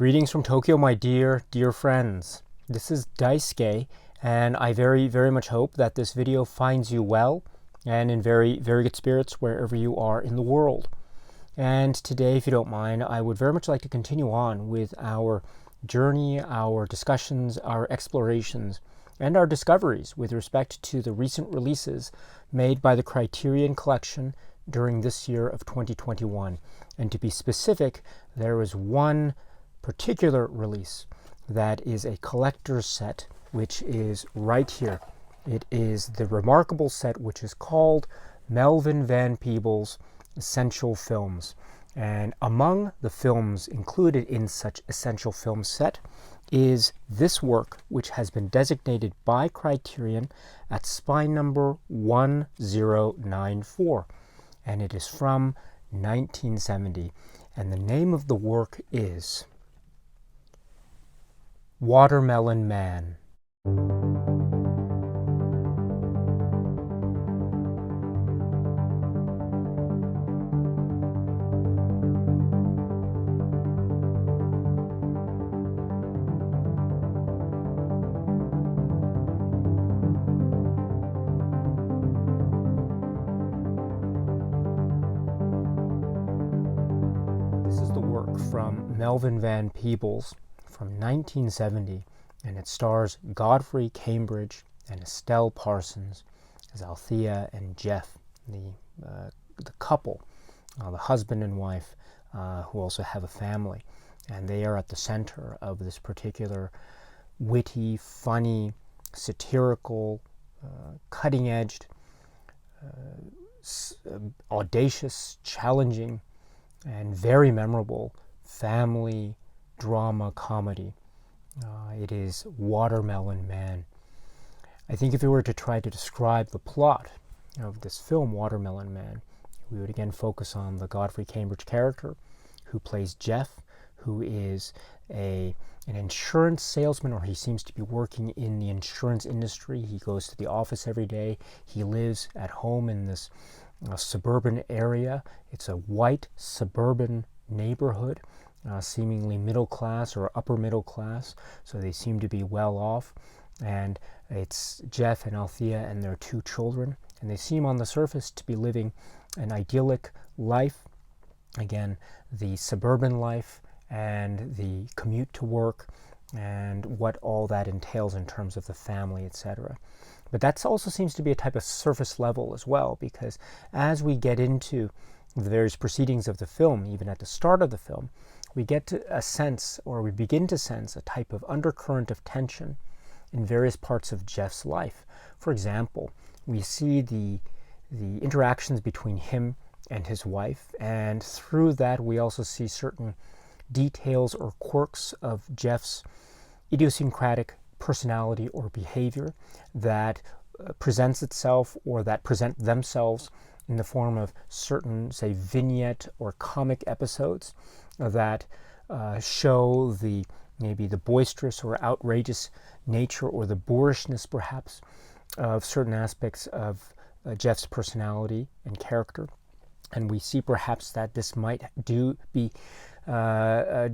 Greetings from Tokyo, my dear friends. This is Daisuke, and I very much hope that this video finds you well and in very good spirits wherever you are in the world. And today, if you don't mind, I would very much like to continue on with our journey, our discussions, our explorations, and our discoveries with respect to the recent releases made by the Criterion collection during this year of 2021. And to be specific, there is one particular release that is a collector's set, which is right here. It is the remarkable set which is called Melvin Van Peebles Essential Films. And among the films included in such essential film set is this work, which has been designated by Criterion at spine number 1094. And it is from 1970. And the name of the work is Watermelon Man. This is the work from Melvin Van Peebles from 1970, and it stars Godfrey Cambridge and Estelle Parsons as Althea and Jeff, the couple, the husband and wife, who also have a family, and they are at the center of this particular witty, funny, satirical, cutting-edged, audacious, challenging, and very memorable family drama comedy. It is Watermelon Man. I think if we were to try to describe the plot of this film, Watermelon Man, we would again focus on the Godfrey Cambridge character, who plays Jeff, who is an insurance salesman, or he seems to be working in the insurance industry. He goes to the office every day. He lives at home in this suburban area. It's a white suburban neighborhood, seemingly middle class or upper middle class, so they seem to be well off. And it's Jeff and Althea and their two children, and they seem on the surface to be living an idyllic life. Again, the suburban life and the commute to work and what all that entails in terms of the family, etc. But that also seems to be a type of surface level as well, because as we get into the various proceedings of the film, even at the start of the film, we get to a sense, or we begin to sense, a type of undercurrent of tension in various parts of Jeff's life. For example, we see the interactions between him and his wife, and through that we also see certain details or quirks of Jeff's idiosyncratic personality or behavior that presents itself, or that present themselves in the form of certain, say, vignette or comic episodes that show maybe the boisterous or outrageous nature, or the boorishness perhaps, of certain aspects of Jeff's personality and character. And we see perhaps that this might be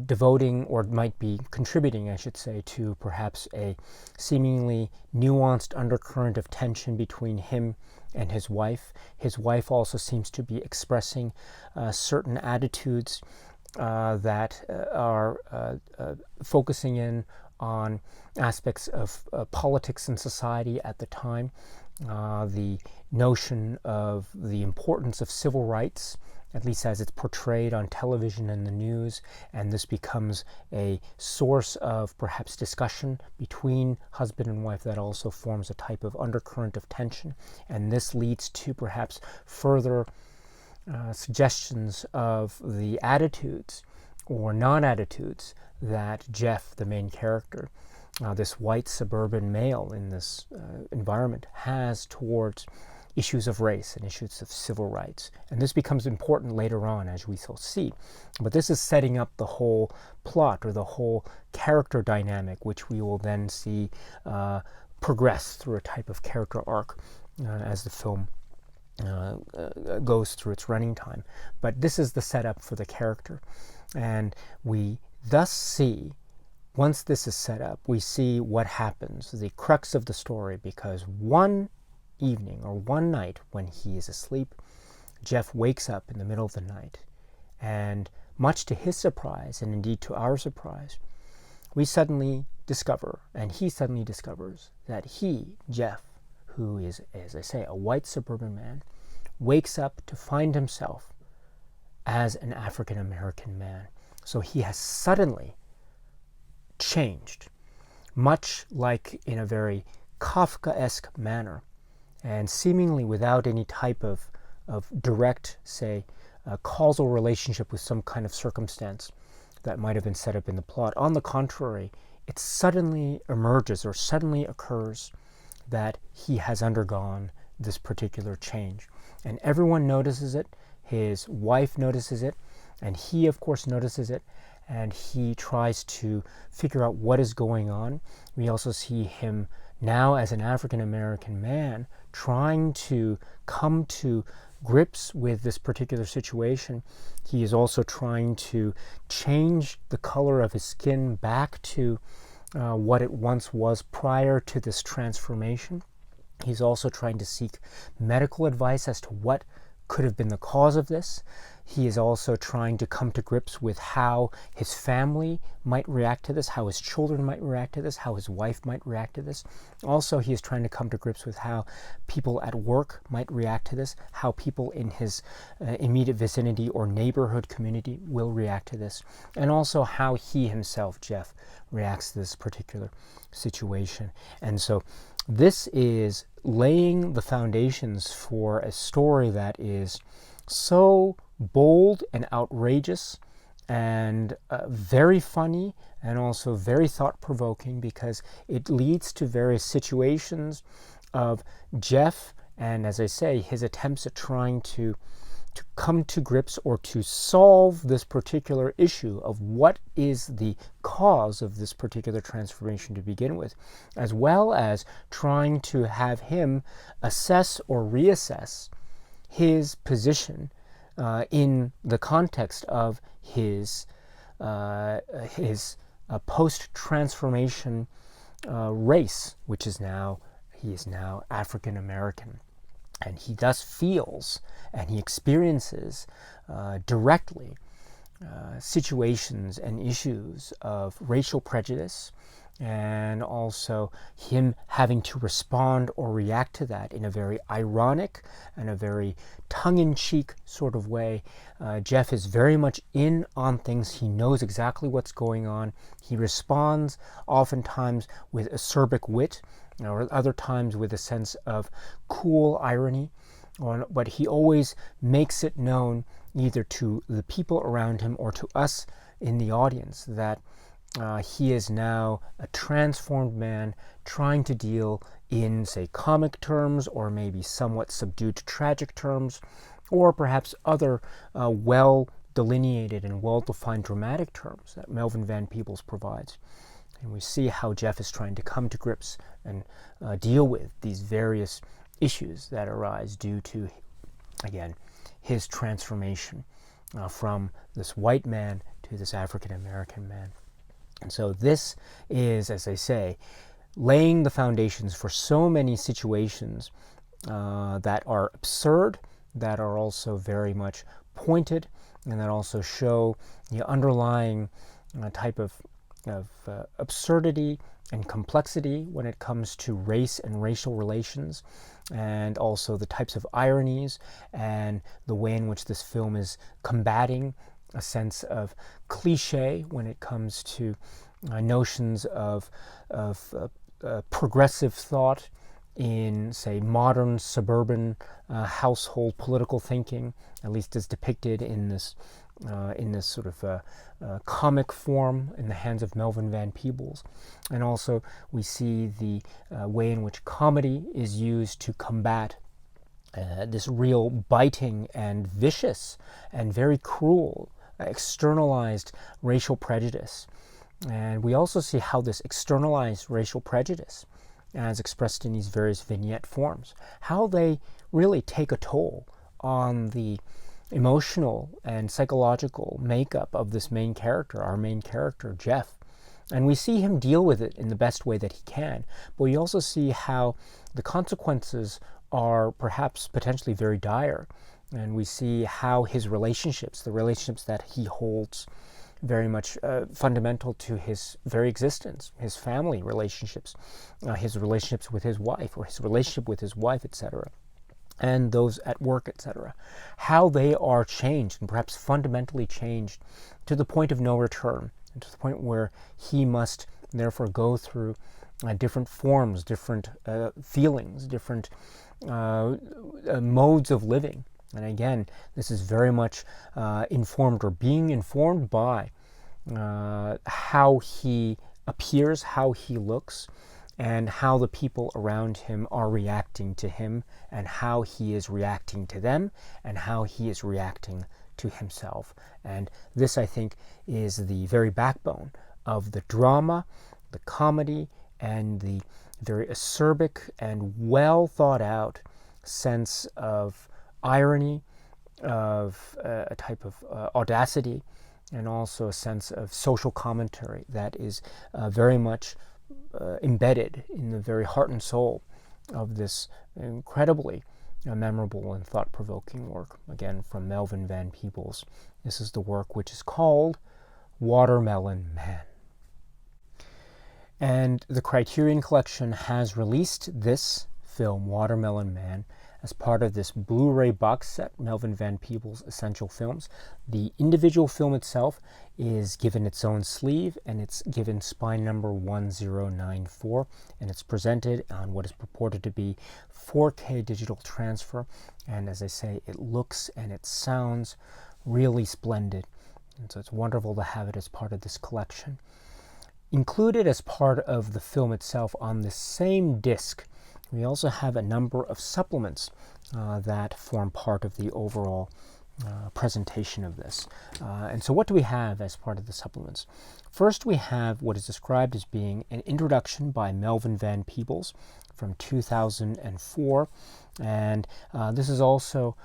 devoting, or might be contributing, I should say, to perhaps a seemingly nuanced undercurrent of tension between him and his wife. His wife also seems to be expressing certain attitudes that are focusing in on aspects of politics and society at the time. The notion of the importance of civil rights, at least as it's portrayed on television and the news, and this becomes a source of perhaps discussion between husband and wife that also forms a type of undercurrent of tension, and this leads to perhaps further suggestions of the attitudes or non-attitudes that Jeff, the main character, this white suburban male in this environment, has towards issues of race and issues of civil rights. And this becomes important later on, as we shall see. But this is setting up the whole plot, or the whole character dynamic, which we will then see progress through a type of character arc as the film goes through its running time. But this is the setup for the character. And we thus see, once this is set up, we see what happens, the crux of the story, because one evening or one night when he is asleep, Jeff wakes up in the middle of the night, and much to his surprise, and indeed to our surprise, we suddenly discover, and he suddenly discovers, that he, Jeff, who is, as I say, a white suburban man, wakes up to find himself as an African American man. So he has suddenly changed, much like in a very Kafkaesque manner, and seemingly without any type of direct, say, causal relationship with some kind of circumstance that might have been set up in the plot. On the contrary, it suddenly emerges or suddenly occurs that he has undergone this particular change. And everyone notices it. His wife notices it, and he, of course, notices it, and he tries to figure out what is going on. We also see him now as an African American man trying to come to grips with this particular situation. He is also trying to change the color of his skin back to what it once was prior to this transformation. He's also trying to seek medical advice as to what could have been the cause of this. He is also trying to come to grips with how his family might react to this, how his children might react to this, how his wife might react to this. Also, he is trying to come to grips with how people at work might react to this, how people in his immediate vicinity or neighborhood community will react to this, and also how he himself, Jeff, reacts to this particular situation. And so this is laying the foundations for a story that is so bold and outrageous and very funny and also very thought-provoking, because it leads to various situations of Jeff and, as I say, his attempts at trying to come to grips or to solve this particular issue of what is the cause of this particular transformation to begin with, as well as trying to have him assess or reassess his position in the context of his post-transformation race, which is now, he is now African American. And he thus feels and he experiences directly situations and issues of racial prejudice, and also him having to respond or react to that in a very ironic and a very tongue-in-cheek sort of way. Jeff is very much in on things. He knows exactly what's going on. He responds oftentimes with acerbic wit, or other times with a sense of cool irony, but he always makes it known, either to the people around him or to us in the audience, that he is now a transformed man trying to deal in, say, comic terms, or maybe somewhat subdued tragic terms, or perhaps other well-delineated and well-defined dramatic terms that Melvin Van Peebles provides. And we see how Jeff is trying to come to grips and deal with these various issues that arise due to, again, his transformation from this white man to this African American man. And so this is, as I say, laying the foundations for so many situations that are absurd, that are also very much pointed, and that also show the underlying type of absurdity and complexity when it comes to race and racial relations, and also the types of ironies and the way in which this film is combating a sense of cliche when it comes to notions of progressive thought in, say, modern suburban household political thinking, at least as depicted in this sort of comic form in the hands of Melvin Van Peebles. And also we see the way in which comedy is used to combat this real biting and vicious and very cruel externalized racial prejudice. And we also see how this externalized racial prejudice, as expressed in these various vignette forms, how they really take a toll on the emotional and psychological makeup of this main character, our main character, Jeff. And we see him deal with it in the best way that he can. But we also see how the consequences are perhaps potentially very dire. And we see how his relationships, the relationships that he holds very much fundamental to his very existence, his family relationships, his relationships with his wife, or his relationship with his wife, etc., and those at work, etc., how they are changed, and perhaps fundamentally changed, to the point of no return, and to the point where he must therefore go through different forms, different feelings, different modes of living. And again, this is very much informed, or being informed by, how he appears, how he looks, and how the people around him are reacting to him, and how he is reacting to them, and how he is reacting to himself. And this, I think, is the very backbone of the drama, the comedy, and the very acerbic and well thought out sense of irony, of a type of audacity, and also a sense of social commentary that is very much embedded in the very heart and soul of this incredibly memorable and thought-provoking work, again from Melvin Van Peebles. This is the work which is called Watermelon Man. And the Criterion Collection has released this film, Watermelon Man, as part of this Blu-ray box set, Melvin Van Peebles Essential Films. The individual film itself is given its own sleeve, and it's given spine number 1094, and it's presented on what is purported to be 4K digital transfer. And as I say, it looks and it sounds really splendid, and so it's wonderful to have it as part of this collection. Included as part of the film itself on the same disc, we also have a number of supplements that form part of the overall presentation of this. And so what do we have as part of the supplements? First, we have what is described as being an introduction by Melvin Van Peebles from 2004. And this is also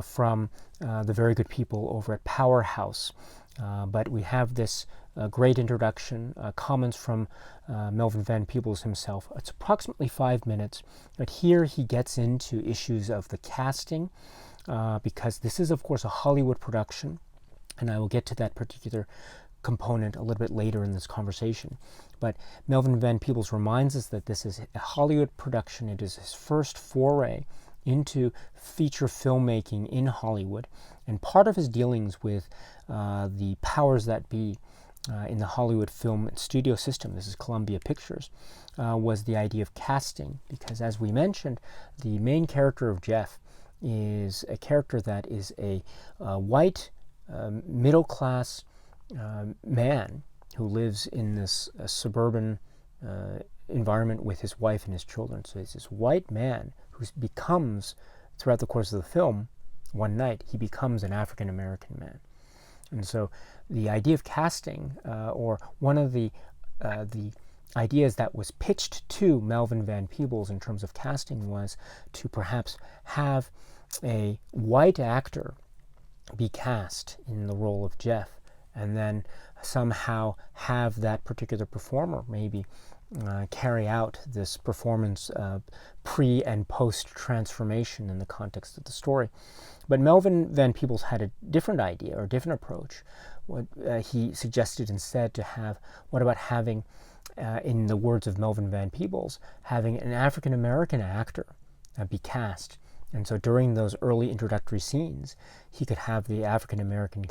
from the very good people over at Powerhouse. But we have this great introduction, comments from Melvin Van Peebles himself. It's approximately 5 minutes, but here he gets into issues of the casting, because this is, of course, a Hollywood production, and I will get to that particular component a little bit later in this conversation. But Melvin Van Peebles reminds us that this is a Hollywood production. It is his first foray into feature filmmaking in Hollywood, and part of his dealings with the powers that be in the Hollywood film and studio system, this is Columbia Pictures, was the idea of casting, because as we mentioned, the main character of Jeff is a character that is a white, middle-class man who lives in this suburban environment with his wife and his children. So it's this white man who becomes, throughout the course of the film, one night, he becomes an African-American man. And so the idea of casting, or one of the ideas that was pitched to Melvin Van Peebles in terms of casting, was to perhaps have a white actor be cast in the role of Jeff, and then somehow have that particular performer maybe carry out this performance pre and post transformation in the context of the story. But Melvin Van Peebles had a different idea, or a different approach. What he suggested instead to have, what about having, in the words of Melvin Van Peebles, having an African American actor be cast. And so during those early introductory scenes, he could have the African American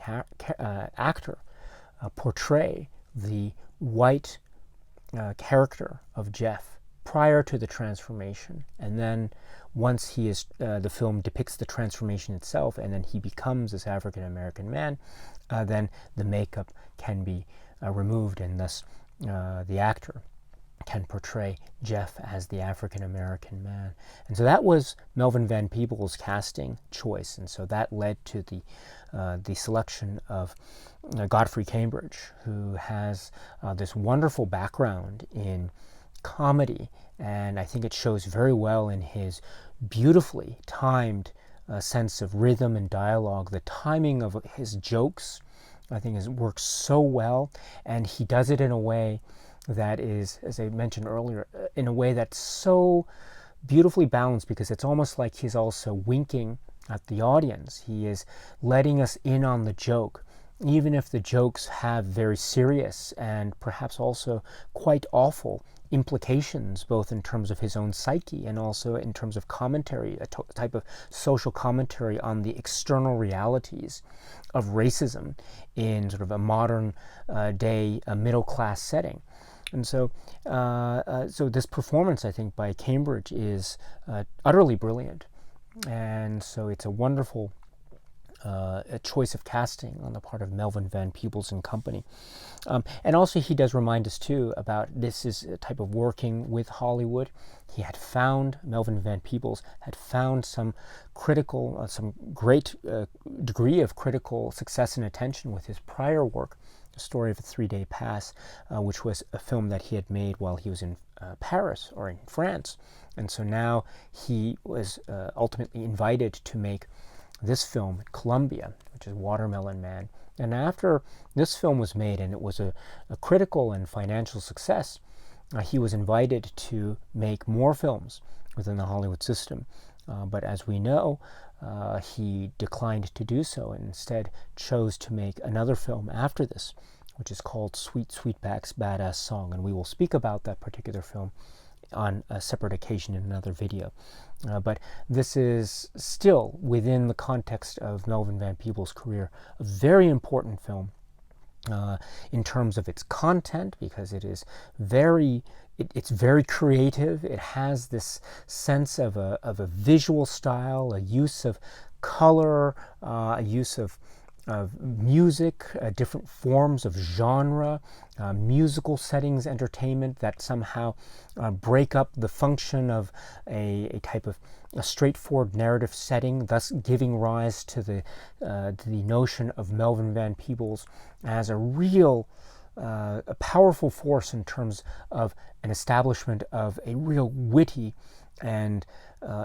actor portray the white character of Jeff prior to the transformation, and then once he is, the film depicts the transformation itself, and then he becomes this African American man, then the makeup can be removed, and thus the actor can portray Jeff as the African American man. And so that was Melvin Van Peebles' casting choice, and so that led to the selection of Godfrey Cambridge, who has this wonderful background in comedy, and I think it shows very well in his beautifully timed sense of rhythm and dialogue. The timing of his jokes, I think, works so well, and he does it in a way that is, as I mentioned earlier, in a way that's so beautifully balanced, because it's almost like he's also winking at the audience. He is letting us in on the joke, even if the jokes have very serious and perhaps also quite awful implications, both in terms of his own psyche and also in terms of commentary, a type of social commentary on the external realities of racism in sort of a modern day, a middle-class setting. And so this performance, I think, by Cambridge is utterly brilliant. And so it's a wonderful a choice of casting on the part of Melvin Van Peebles and company. And also he does remind us too about this is a type of working with Hollywood. He had found, Melvin Van Peebles had found some critical, some great degree of critical success and attention with his prior work, The Story of a 3-Day Pass, which was a film that he had made while he was in Paris or in France. And so now he was ultimately invited to make this film at Columbia, which is Watermelon Man. And after this film was made and it was a critical and financial success, he was invited to make more films within the Hollywood system. But as we know, he declined to do so and instead chose to make another film after this, which is called Sweet Sweetback's Badass Song. And we will speak about that particular film on a separate occasion in another video. But this is still, within the context of Melvin Van Peebles' career, a very important film in terms of its content, because it is it's very creative. It has this sense of a visual style, a use of color, a use of music, different forms of genre, musical settings, entertainment that somehow break up the function of a type of a straightforward narrative setting, thus giving rise to the notion of Melvin Van Peebles as a real a powerful force in terms of an establishment of a real witty and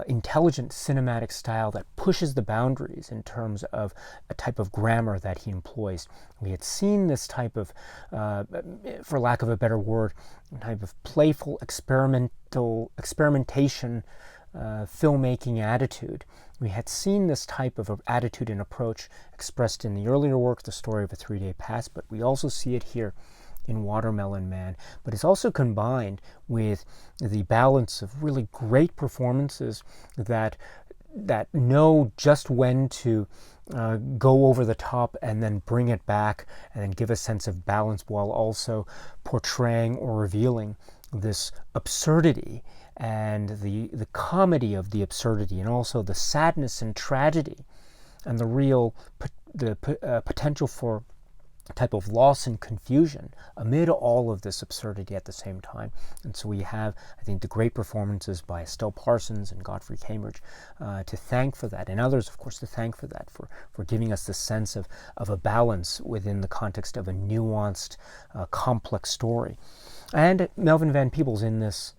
intelligent cinematic style that pushes the boundaries in terms of a type of grammar that he employs. We had seen this type of, for lack of a better word, type of playful experimentation filmmaking attitude. We had seen this type of attitude and approach expressed in the earlier work, The Story of a 3-Day Pass, but we also see it here in Watermelon Man. But it's also combined with the balance of really great performances that know just when to go over the top and then bring it back and then give a sense of balance, while also portraying or revealing this absurdity and the comedy of the absurdity, and also the sadness and tragedy and the real potential for a type of loss and confusion amid all of this absurdity at the same time. And so we have, I think, the great performances by Estelle Parsons and Godfrey Cambridge to thank for that, and others, of course, to thank for that, for giving us the sense of a balance within the context of a nuanced, complex story. And Melvin Van Peebles in this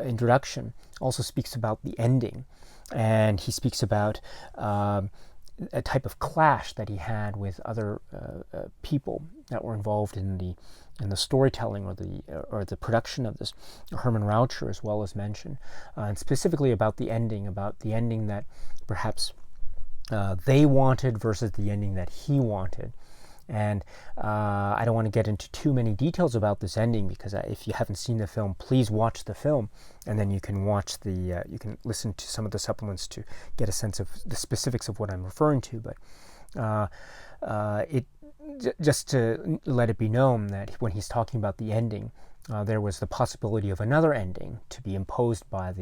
introduction also speaks about the ending, and he speaks about a type of clash that he had with other people that were involved in the storytelling or the production of this. Herman Raucher as well as mentioned, and specifically about the ending that perhaps they wanted versus the ending that he wanted. And I don't want to get into too many details about this ending, because if you haven't seen the film, please watch the film, and then you can watch you can listen to some of the supplements to get a sense of the specifics of what I'm referring to. But just to let it be known that when he's talking about the ending, there was the possibility of another ending to be imposed by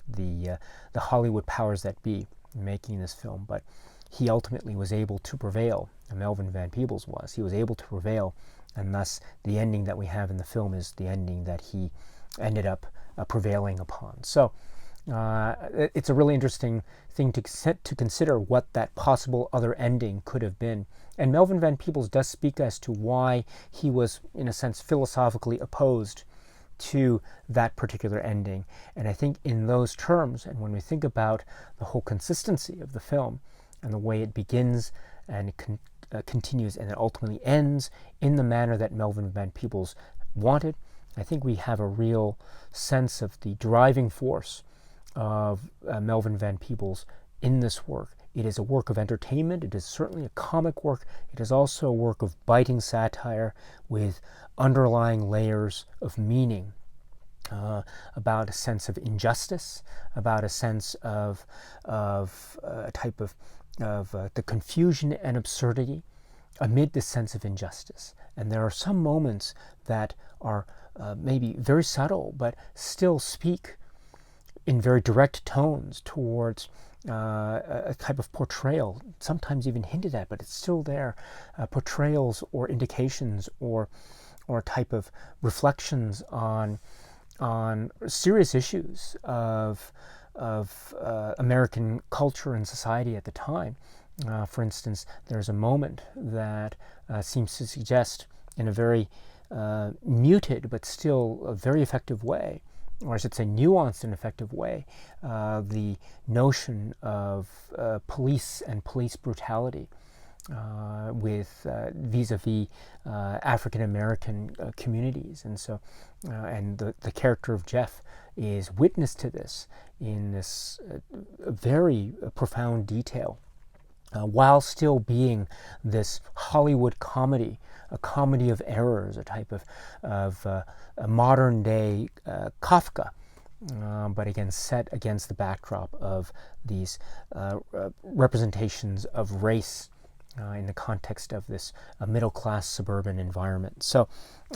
the Hollywood powers that be in making this film, but he ultimately was able to prevail. Melvin Van Peebles was. He was able to prevail, and thus the ending that we have in the film is the ending that he ended up prevailing upon. So it's a really interesting thing to consider what that possible other ending could have been. And Melvin Van Peebles does speak as to why he was, in a sense, philosophically opposed to that particular ending. And I think in those terms, and when we think about the whole consistency of the film and the way it begins and it continues and it ultimately ends in the manner that Melvin Van Peebles wanted, I think we have a real sense of the driving force of Melvin Van Peebles in this work. It is a work of entertainment. It is certainly a comic work. It is also a work of biting satire with underlying layers of meaning about a sense of injustice, about a sense of a type of the confusion and absurdity amid this sense of injustice. And there are some moments that are maybe very subtle, but still speak in very direct tones towards a type of portrayal, sometimes even hinted at, but it's still there, portrayals or indications or a type of reflections on serious issues of American culture and society at the time. For instance, there's a moment that seems to suggest in a very muted but still a very effective way, or I should say nuanced and effective way, the notion of police and police brutality with vis-a-vis African American communities. And so and the character of Jeff is witness to this in this very profound detail, while still being this Hollywood comedy, a comedy of errors, a type of a modern day Kafka, but again set against the backdrop of these representations of race in the context of this middle class suburban environment. So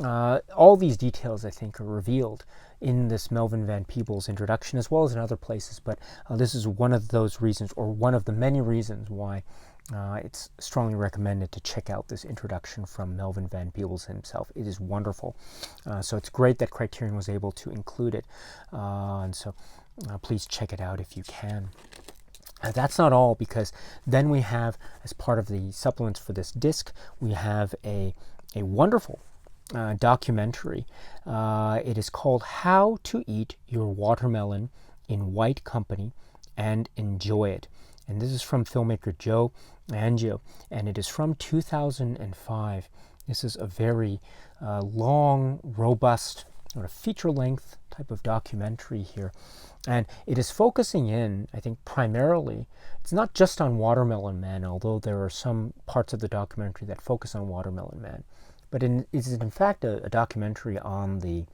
all these details, I think, are revealed in this Melvin Van Peebles introduction, as well as in other places, but this is one of those reasons, or one of the many reasons, why it's strongly recommended to check out this introduction from Melvin Van Peebles himself. It is wonderful. So it's great that Criterion was able to include it, and so please check it out if you can. That's not all, because then we have, as part of the supplements for this disc, we have a wonderful documentary. It is called How to Eat Your Watermelon in White Company and Enjoy It. And this is from filmmaker Joe Angio, and it is from 2005. This is a very long, robust, sort of feature-length type of documentary here. And it is focusing in, I think, primarily, it's not just on Watermelon Man, although there are some parts of the documentary that focus on Watermelon Man, but it is in fact a documentary on the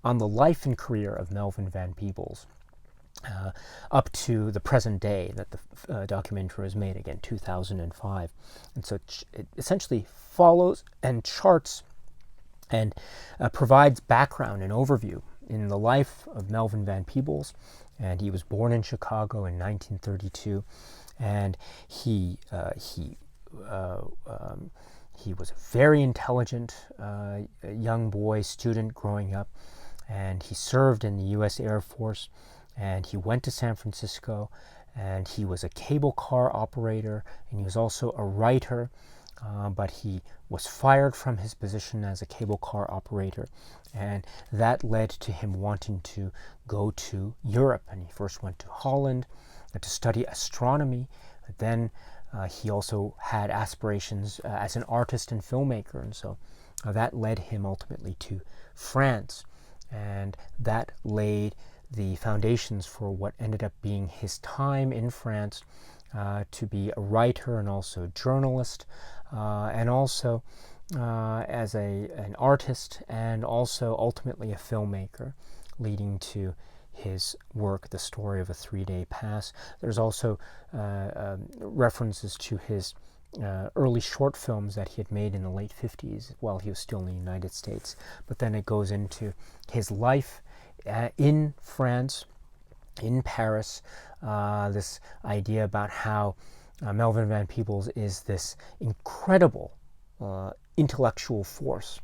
life and career of Melvin Van Peebles up to the present day that the documentary was made, again, 2005. And so it essentially follows and charts and provides background and overview in the life of Melvin Van Peebles. And he was born in Chicago in 1932, and he was a very intelligent young boy, student growing up, and he served in the U.S. Air Force, and he went to San Francisco, and he was a cable car operator, and he was also a writer, but he was fired from his position as a cable car operator, and that led to him wanting to go to Europe. And he first went to Holland to study astronomy. Then he also had aspirations as an artist and filmmaker, and so that led him ultimately to France, and that laid the foundations for what ended up being his time in France to be a writer and also journalist, and also as an artist, and also ultimately a filmmaker, leading to his work, The Story of a 3-Day Pass. There's also references to his early short films that he had made in the late 50s while he was still in the United States. But then it goes into his life in France, in Paris, this idea about how Melvin Van Peebles is this incredible intellectual force.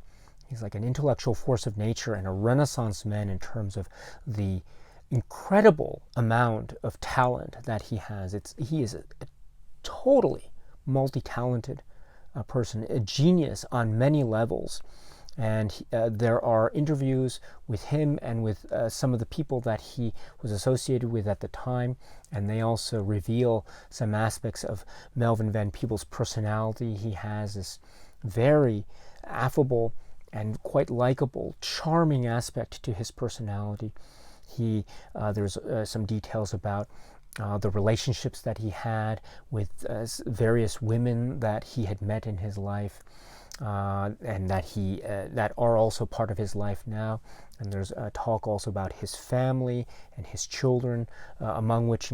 He's like an intellectual force of nature and a Renaissance man in terms of the incredible amount of talent that he has. He is a totally multi-talented person, a genius on many levels. And there are interviews with him and with some of the people that he was associated with at the time, and they also reveal some aspects of Melvin Van Peebles' personality. He has this very affable and quite likable, charming aspect to his personality. There's some details about the relationships that he had with various women that he had met in his life, and that are also part of his life now. And there's a talk also about his family and his children, among which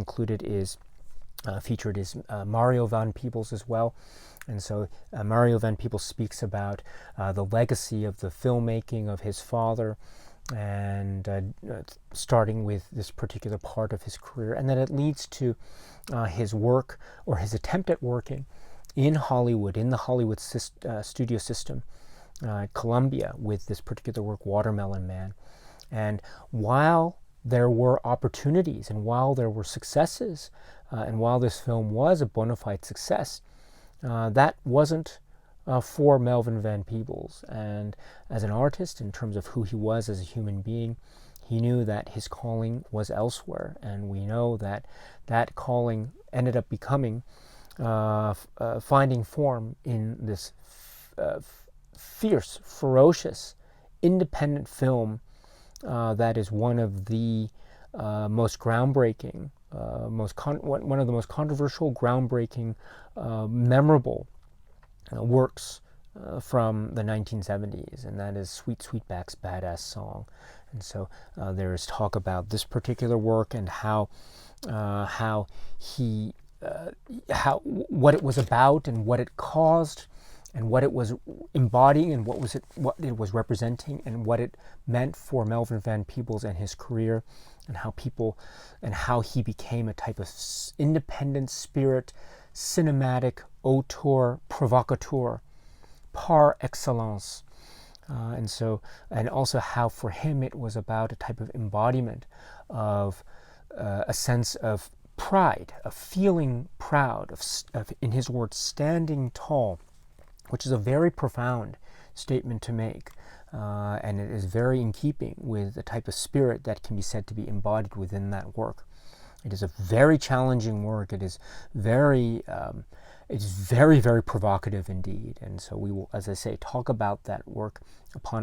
featured is Mario Van Peebles as well. And so Mario Van Peebles speaks about the legacy of the filmmaking of his father, and starting with this particular part of his career, and then it leads to his work, or his attempt at working in Hollywood, in the Hollywood studio system, Columbia, with this particular work, Watermelon Man. And while there were opportunities, and while there were successes, and while this film was a bona fide success, that wasn't for Melvin Van Peebles. And as an artist, in terms of who he was as a human being, he knew that his calling was elsewhere. And we know that that calling ended up becoming finding form in this fierce, ferocious, independent film that is one of the most groundbreaking, one of the most controversial, groundbreaking, memorable works from the 1970s, and that is Sweet Sweetback's Badass Song. And so there is talk about this particular work and what it was about, and what it caused, and what it was embodying, and what it was representing, and what it meant for Melvin Van Peebles and his career, and how he became a type of independent spirit, cinematic auteur provocateur par excellence. And also how for him it was about a type of embodiment of a sense of pride, of feeling proud, of, in his words, standing tall, which is a very profound statement to make, and it is very in keeping with the type of spirit that can be said to be embodied within that work. It is a very challenging work. It is very, very provocative indeed. And so we will, as I say, talk about that work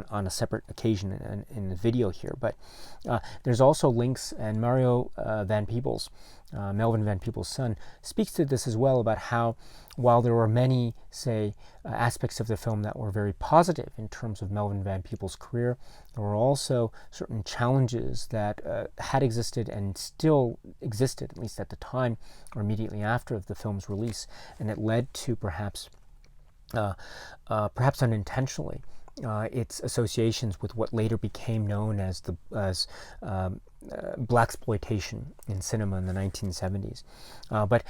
on a separate occasion in the video here. But there's also links, and Mario Van Peebles, Melvin Van Peebles' son, speaks to this as well, about how, while there were many, say, aspects of the film that were very positive in terms of Melvin Van Peebles' career, there were also certain challenges that had existed and still existed, at least at the time or immediately after the film's release, and it led to perhaps unintentionally, its associations with what later became known as blaxploitation in cinema in the 1970s. But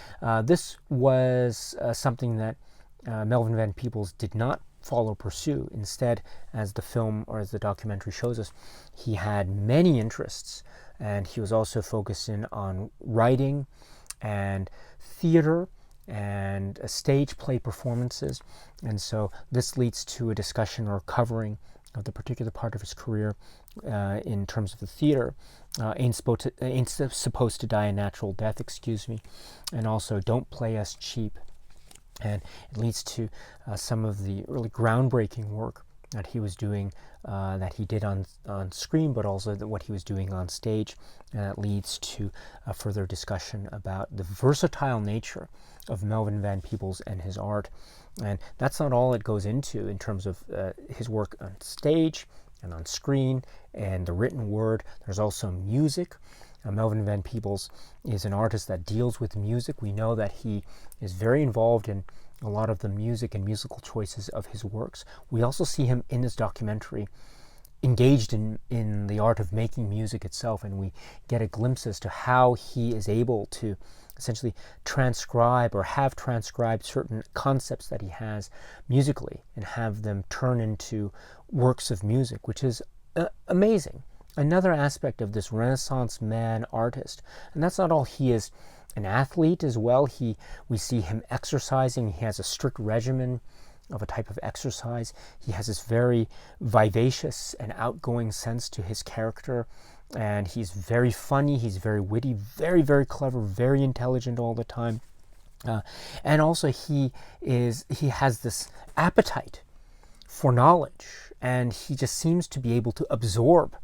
this was something that Melvin Van Peebles did not pursue. Instead, as the film, or as the documentary shows us, he had many interests, and he was also focusing on writing and theater and stage play performances. And so this leads to a discussion or covering of the particular part of his career in terms of the theater. Ain't supposed to die a natural death, and also Don't Play Us Cheap. And it leads to some of the really groundbreaking work that he was doing, that he did on screen, but also what he was doing on stage. And that leads to a further discussion about the versatile nature of Melvin Van Peebles and his art. And that's not all it goes into in terms of his work on stage and on screen and the written word. There's also music. Melvin Van Peebles is an artist that deals with music. We know that he is very involved in a lot of the music and musical choices of his works. We also see him in this documentary engaged in the art of making music itself, and we get a glimpse as to how he is able to essentially transcribe, or have transcribed, certain concepts that he has musically and have them turn into works of music, which is amazing. Another aspect of this Renaissance man artist. And that's not all. He is an athlete as well. We see him exercising. He has a strict regimen. of a type of exercise. He has this very vivacious and outgoing sense to his character, and he's very funny, he's very witty, very, very clever, very intelligent all the time. And also he has this appetite for knowledge, and he just seems to be able to absorb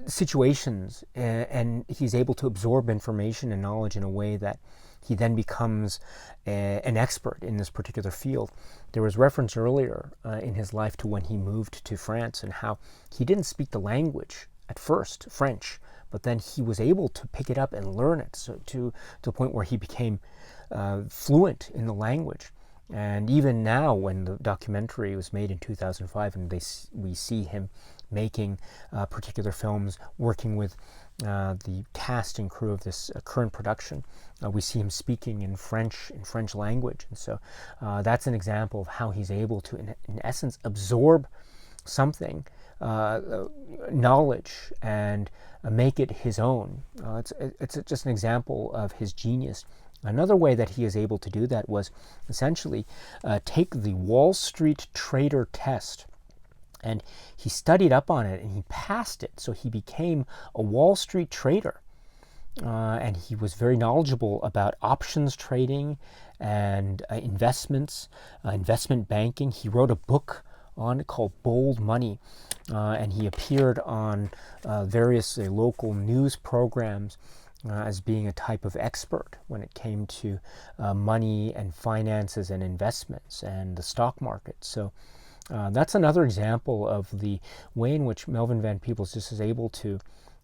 situations, and he's able to absorb information and knowledge in a way that he then becomes an expert in this particular field. There was reference earlier in his life to when he moved to France and how he didn't speak the language at first, French, but then he was able to pick it up and learn it, so to the point where he became fluent in the language. And even now, when the documentary was made in 2005, and we see him making particular films, working with the cast and crew of this current production, we see him speaking in French language. And so that's an example of how he's able to, in essence, absorb something, knowledge, and make it his own. It's just an example of his genius. Another way that he is able to do that was essentially take the Wall Street trader test, and he studied up on it and he passed it. So he became a Wall Street trader, and he was very knowledgeable about options trading and investments, investment banking. He wrote a book on it called Bold Money, and he appeared on various local news programs as being a type of expert when it came to money and finances and investments and the stock market. So that's another example of the way in which Melvin Van Peebles just is able to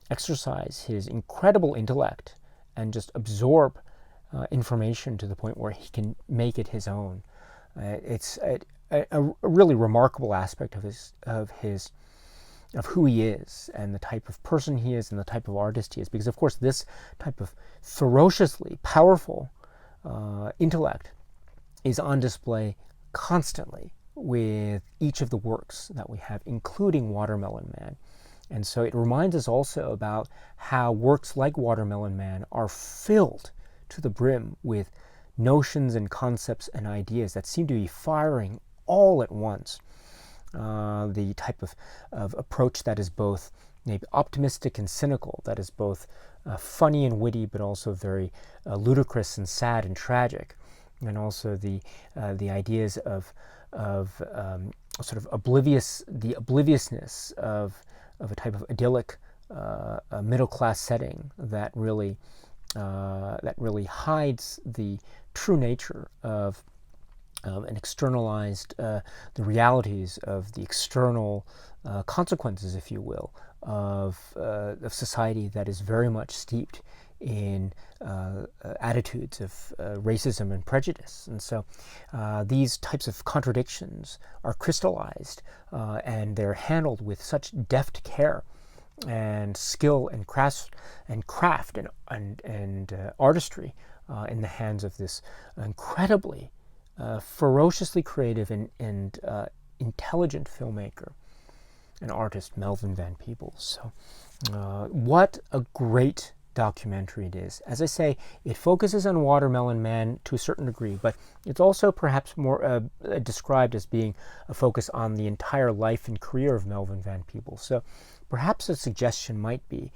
exercise his incredible intellect and just absorb information to the point where he can make it his own. It's a really remarkable aspect of who he is and the type of person he is and the type of artist he is, because of course this type of ferociously powerful intellect is on display constantly with each of the works that we have, including Watermelon Man. And so it reminds us also about how works like Watermelon Man are filled to the brim with notions and concepts and ideas that seem to be firing all at once. The type of approach that is both maybe optimistic and cynical, that is both funny and witty, but also very ludicrous and sad and tragic, and also the ideas of sort of obliviousness of a type of idyllic middle class setting that really hides the true nature of and externalized the realities of the external consequences, if you will, of society that is very much steeped in attitudes of racism and prejudice. And so these types of contradictions are crystallized and they're handled with such deft care and skill and craft and artistry in the hands of this incredibly ferociously creative and intelligent filmmaker and artist, Melvin Van Peebles. So what a great documentary it is. As I say, it focuses on Watermelon Man to a certain degree, but it's also perhaps more described as being a focus on the entire life and career of Melvin Van Peebles. So perhaps a suggestion might be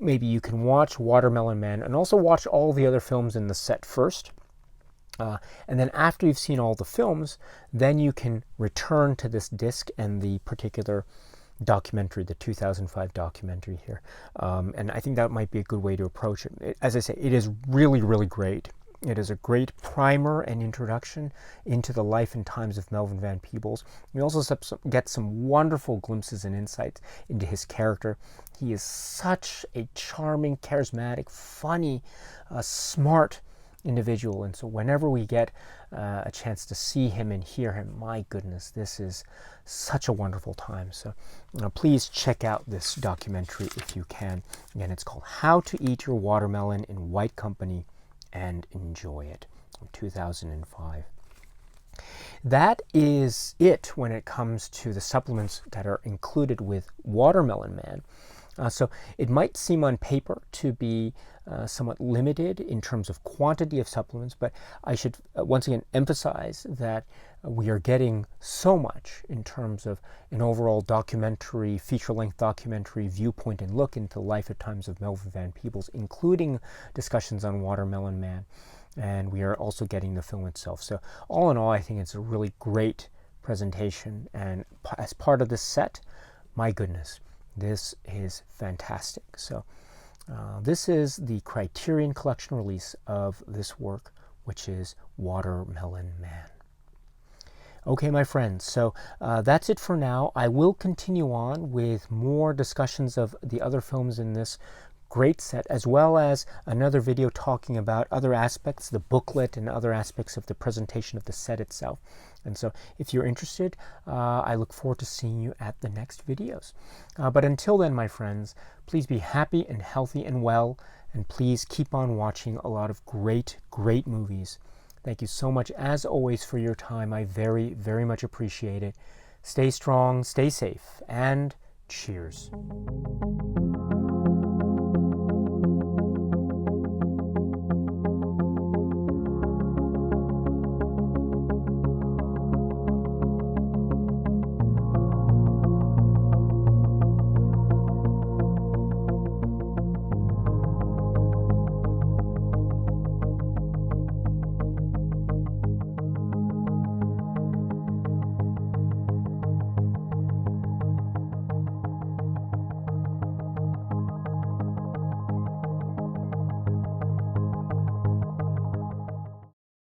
maybe you can watch Watermelon Man and also watch all the other films in the set first. And then after you've seen all the films, then you can return to this disc and the particular documentary, the 2005 documentary here. And I think that might be a good way to approach it. As I say, it is really, really great. It is a great primer and introduction into the life and times of Melvin Van Peebles. We also get some wonderful glimpses and insights into his character. He is such a charming, charismatic, funny, smart individual, and so whenever we get a chance to see him and hear him, my goodness, this is such a wonderful time. So please check out this documentary if you can. Again, it's called How to Eat Your Watermelon in White Company and Enjoy It, from 2005. That is it when it comes to the supplements that are included with Watermelon Man. So it might seem on paper to be somewhat limited in terms of quantity of supplements, but I should once again emphasize that we are getting so much in terms of an overall documentary, feature-length documentary viewpoint and look into the life at times of Melvin Van Peebles, including discussions on Watermelon Man, and we are also getting the film itself. So all in all, I think it's a really great presentation, and as part of this set, my goodness, this is fantastic. So this is the Criterion Collection release of this work, which is Watermelon Man. Okay, my friends, so that's it for now. I will continue on with more discussions of the other films in this great set, as well as another video talking about other aspects, the booklet and other aspects of the presentation of the set itself. And so if you're interested, I look forward to seeing you at the next videos. But until then, my friends, please be happy and healthy and well, and please keep on watching a lot of great, great movies. Thank you so much, as always, for your time. I very, very much appreciate it. Stay strong, stay safe, and cheers.